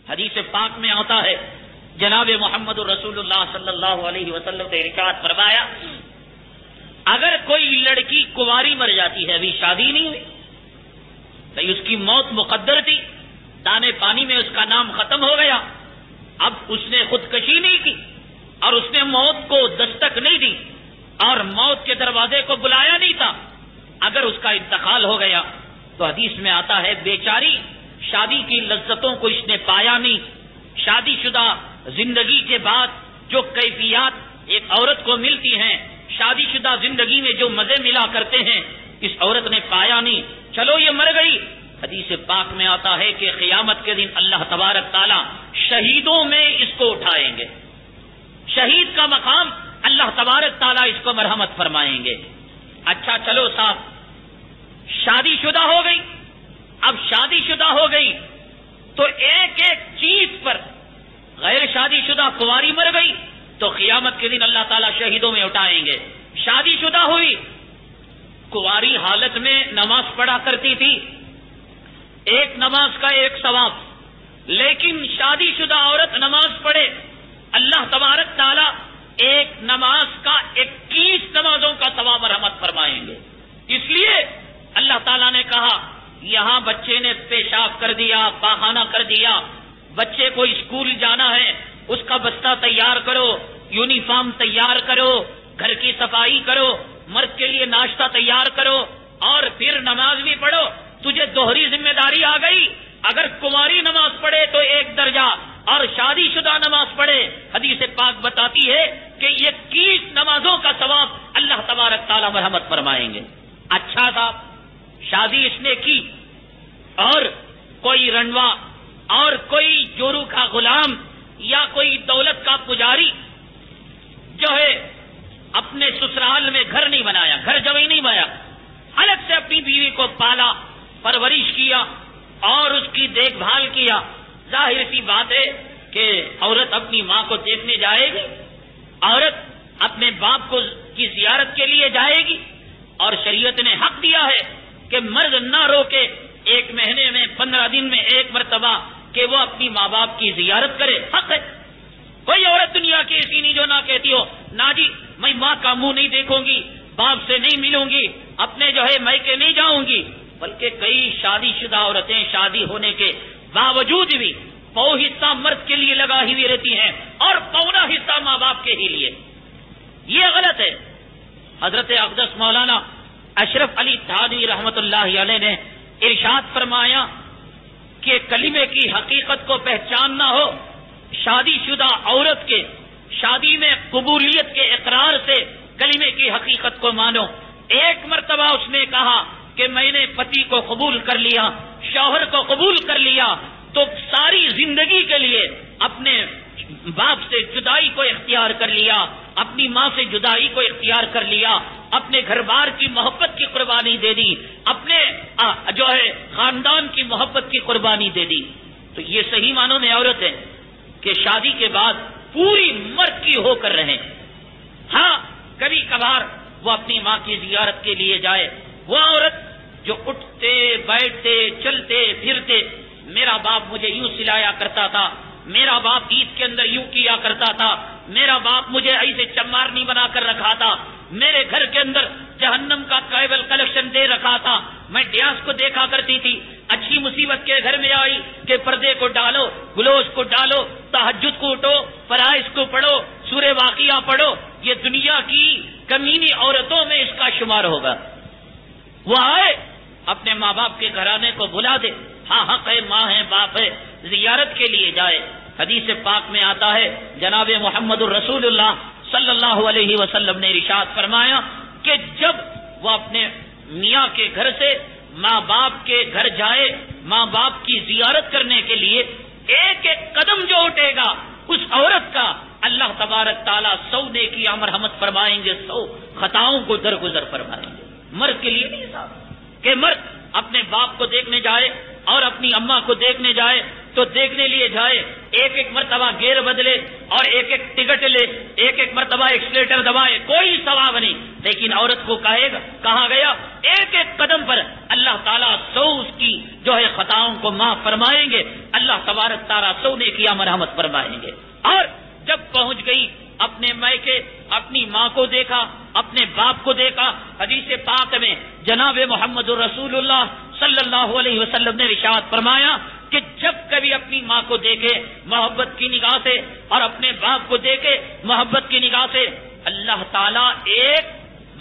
حدیث پاک میں آتا ہے جناب محمد رسول اللہ صلی اللہ علیہ وسلم نے ارشاد فرمایا اگر کوئی لڑکی کنواری مر جاتی ہے, ابھی شادی نہیں ہوئی, تو اس کی موت مقدر تھی, دانے پانی میں اس کا نام ختم ہو گیا, اب اس نے خودکشی نہیں کی اور اس نے موت کو دستک نہیں دی اور موت کے دروازے کو بلایا نہیں تھا, اگر اس کا انتقال ہو گیا تو حدیث میں آتا ہے بیچاری شادی کی لذتوں کو اس نے پایا نہیں. شادی شدہ زندگی کے بعد جو کیفیات ایک عورت کو ملتی ہیں, شادی شدہ زندگی میں جو مزے ملا کرتے ہیں, اس عورت نے پایا نہیں. چلو یہ مر گئی, حدیث پاک میں آتا ہے کہ قیامت کے دن اللہ تبارک تعالی شہیدوں میں اس کو اٹھائیں گے, شہید کا مقام اللہ تبارک تعالی اس کو مرحمت فرمائیں گے. اچھا چلو صاحب, شادی شدہ ہو گئی, اب شادی شدہ ہو گئی تو ایک ایک چیز پر, غیر شادی شدہ کنواری مر گئی تو قیامت کے دن اللہ تعالیٰ شہیدوں میں اٹھائیں گے. شادی شدہ ہوئی, کنواری حالت میں نماز پڑھا کرتی تھی, ایک نماز کا ایک ثواب, لیکن شادی شدہ عورت نماز پڑھے, اللہ تبارک تعالیٰ ایک نماز کا 21 نمازوں کا ثواب مرحمت فرمائیں گے. اس لیے اللہ تعالیٰ نے کہا یہاں بچے نے پیشاب کر دیا, پاخانہ کر دیا, بچے کو اسکول جانا ہے, اس کا بستہ تیار کرو, یونیفارم تیار کرو, گھر کی صفائی کرو, مرد کے لیے ناشتہ تیار کرو اور پھر نماز بھی پڑھو. تجھے دوہری ذمہ داری آ گئی. اگر کنواری نماز پڑھے تو 1 درجہ اور شادی شدہ نماز پڑھے, حدیث پاک بتاتی ہے کہ 21 نمازوں کا ثواب اللہ تبارک تعالی مرحمت فرمائیں گے. اچھا تھا شادی اس نے کی اور کوئی رنڈوا اور کوئی جورو کا غلام یا کوئی دولت کا پجاری جو ہے اپنے سسرال میں گھر نہیں بنایا, گھر جوئی نہیں بنایا, الگ سے اپنی بیوی کو پالا, پرورش کیا اور اس کی دیکھ بھال کیا. ظاہر سی بات ہے کہ عورت اپنی ماں کو دیکھنے جائے گی, عورت اپنے باپ کو کی زیارت کے لیے جائے گی, اور شریعت نے حق دیا ہے کہ مرد نہ روکے 1 مہینے میں 15 دن میں 1 مرتبہ کہ وہ اپنی ماں باپ کی زیارت کرے. حق ہے. کوئی عورت دنیا کی ایسی نہیں جو نہ کہتی ہو نہ جی میں ماں کا منہ نہیں دیکھوں گی, باپ سے نہیں ملوں گی, اپنے جو ہے میکے نہیں جاؤں گی. بلکہ کئی شادی شدہ عورتیں شادی ہونے کے باوجود بھی پو حصہ مرد کے لیے لگا ہوئی رہتی ہیں اور پونا حصہ ماں باپ کے ہی لیے. یہ غلط ہے. حضرت اقدس مولانا اشرف علی تھانوی رحمت اللہ علیہ نے ارشاد فرمایا کہ کلمے کی حقیقت کو پہچاننا ہو, شادی شدہ عورت کے شادی میں قبولیت کے اقرار سے کلمے کی حقیقت کو مانو. 1 مرتبہ اس نے کہا کہ میں نے پتی کو قبول کر لیا, شوہر کو قبول کر لیا, تو ساری زندگی کے لیے اپنے باپ سے جدائی کو اختیار کر لیا, اپنی ماں سے جدائی کو اختیار کر لیا, اپنے گھر بار کی محبت کی قربانی دے دی, اپنے جو ہے خاندان کی محبت کی قربانی دے دی. تو یہ صحیح معنوں میں عورت ہے کہ شادی کے بعد پوری مرد کی ہو کر رہیں. ہاں کبھی کبھار وہ اپنی ماں کی زیارت کے لیے جائے. وہ عورت جو اٹھتے بیٹھتے چلتے پھرتے, میرا باپ مجھے یوں سلایا کرتا تھا, میرا باپ عید کے اندر یوں کیا کرتا تھا, میرا باپ مجھے ایسے چمارنی بنا کر رکھا تھا, میرے گھر کے اندر جہنم کا کیبل کلیکشن دے رکھا تھا, میں ڈیاس کو دیکھا کرتی تھی. اچھی مصیبت کے گھر میں آئی کہ پردے کو ڈالو, گلوز کو ڈالو, تہجد کو اٹھو, فرائض کو پڑھو, سورہ واقعہ پڑھو. یہ دنیا کی کمینی عورتوں میں اس کا شمار ہوگا. وہ آئے اپنے ماں باپ کے گھرانے کو بلا دے, ہاں حق ہے, ماں ہے, باپ ہے, زیارت کے لیے جائے. حدیث پاک میں آتا ہے جناب محمد الرسول اللہ صلی اللہ علیہ وسلم نے ارشاد فرمایا کہ جب وہ اپنے میاں کے گھر سے ماں باپ کے گھر جائے, ماں باپ کی زیارت کرنے کے لیے, ایک ایک قدم جو اٹھے گا اس عورت کا اللہ تبارک تعالیٰ 100 نیکیاں مرحمت فرمائیں گے, 100 خطاؤں کو درگزر فرمائیں گے. مرد کے لیے نہیں صاحب کہ مرد اپنے باپ کو دیکھنے جائے اور اپنی اماں کو دیکھنے جائے تو دیکھنے لیے جائے، ایک ایک مرتبہ گیئر بدلے اور ایک ایک ٹکٹ لے، ایک ایک مرتبہ ایکسیلیٹر دبائے، کوئی ثواب نہیں. لیکن عورت کو کہا گیا ایک ایک قدم پر اللہ تعالیٰ 100 اس کی جو ہے خطاؤں کو معاف فرمائیں گے، اللہ تبارک تعالیٰ 100 نیکیاں مرحمت فرمائیں گے. اور جب پہنچ گئی اپنے میکے، اپنی ماں کو دیکھا، اپنے باپ کو دیکھا. حدیث پاک میں جناب محمد رسول اللہ صلی اللہ علیہ وسلم نے ارشاد فرمایا کہ جب کبھی اپنی ماں کو دیکھے محبت کی نگاہ سے اور اپنے باپ کو دیکھے محبت کی نگاہ سے، اللہ تعالیٰ ایک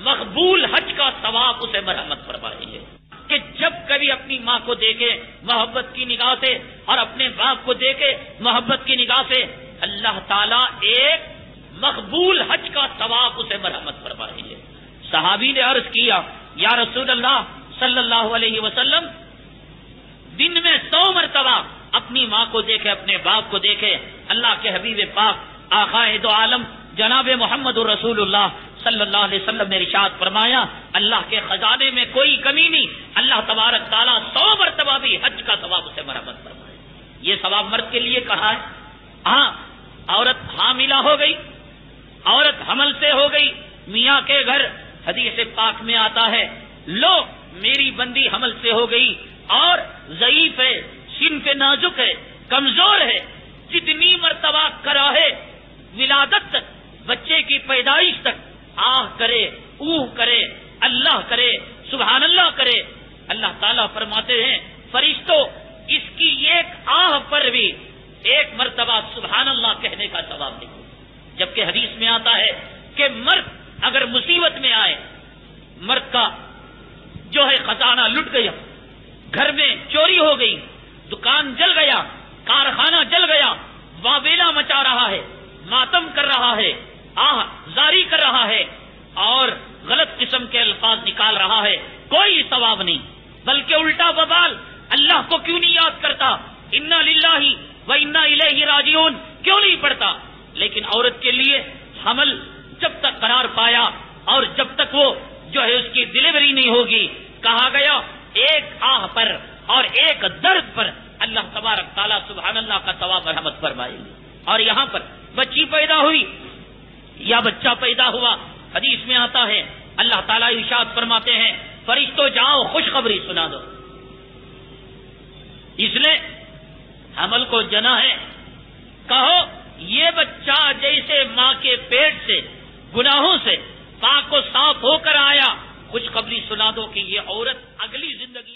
مقبول حج کا ثواب اسے مرحمت فرمائیں گے. کہ جب کبھی اپنی ماں کو دیکھے محبت کی نگاہ سے اور اپنے باپ کو دیکھے محبت کی نگاہ سے، اللہ تعالیٰ ایک مقبول حج کا ثواب اسے مرحمت فرمائیں گے. صحابی نے عرض کیا یا رسول اللہ صلی اللہ علیہ وسلم، دن میں 100 مرتبہ اپنی ماں کو دیکھے، اپنے باپ کو دیکھے. اللہ کے حبیب پاک آقا دو عالم جناب محمد رسول اللہ صلی اللہ علیہ وسلم نے ارشاد فرمایا اللہ کے خزانے میں کوئی کمی نہیں، اللہ تبارک تعالیٰ 100 مرتبہ بھی حج کا ثواب اسے مرحمت فرمائے. یہ ثواب مرد کے لیے کہا ہے. ہاں، عورت حاملہ ہو گئی، عورت حمل سے ہو گئی، میاں کے گھر حدیث پاک میں آتا ہے لو میری بندی حمل سے ہو گئی اور ضعیف ہے، سن پہ نازک ہے، کمزور ہے، جتنی مرتبہ کراہے ولادت تک، بچے کی پیدائش تک آہ کرے، اوہ کرے، اللہ کرے، سبحان اللہ کرے. اللہ تعالیٰ فرماتے ہیں فرشتوں اس کی ایک آہ پر بھی ایک مرتبہ سبحان اللہ کہنے کا ثواب لکھو. جبکہ حدیث میں آتا ہے کہ مرد اگر مصیبت میں آئے، مرد کا جو ہے خزانہ لٹ گیا، گھر میں چوری ہو گئی، دکان جل گیا، کارخانہ جل گیا، واویلا مچا رہا ہے، ماتم کر رہا ہے، آہ زاری کر رہا ہے اور غلط قسم کے الفاظ نکال رہا ہے، کوئی ثواب نہیں، بلکہ الٹا ببال اللہ کو کیوں نہیں یاد کرتا، انا للہ و انا الیہ راجعون کیوں نہیں پڑھتا. لیکن عورت کے لیے حمل جب تک قرار پایا اور جب تک وہ جو ہے اس کی ڈلیوری نہیں ہوگی، کہا گیا ایک آہ پر اور ایک درد پر اللہ تبارک تعالیٰ سبحان اللہ کا ثواب مرحمت فرمائے گی. اور یہاں پر بچی پیدا ہوئی یا بچہ پیدا ہوا، حدیث میں آتا ہے اللہ تعالیٰ ارشاد فرماتے ہیں فرشتوں جاؤ خوشخبری سنا دو. اس نے حمل کو جنا ہے، کہو یہ بچہ جیسے ماں کے پیٹ سے گناہوں سے پاک و صاف ہو کر آیا، خوشخبری سنا دو کہ یہ عورت اگلی زندگی